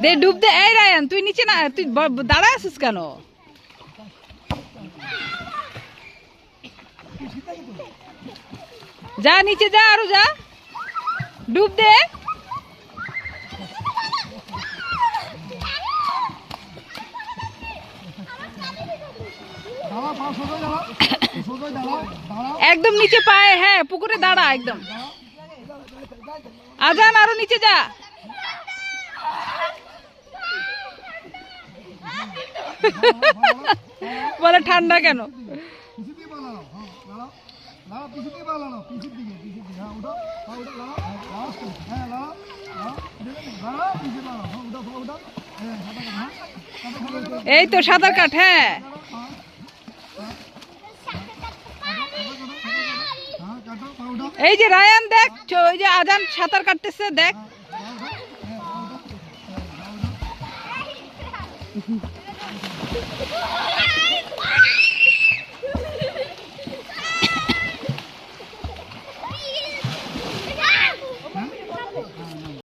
দে ডুব দে। এই রায়ান তুই নিচে না, তুই দাঁড়ায় আছিস কেন? যা নিচে যা, আরো যা, ডুব দে। একদম নিচে পায়ে, হ্যাঁ পুকুরে দাঁড়া একদম। আজান আরো নিচে যা। বলে ঠান্ডা কেন? এই তো সাঁতার কাট। হ্যাঁ এই যে রায়ান দেখ, ওই যে আজান সাঁতার কাটতেছে দেখ।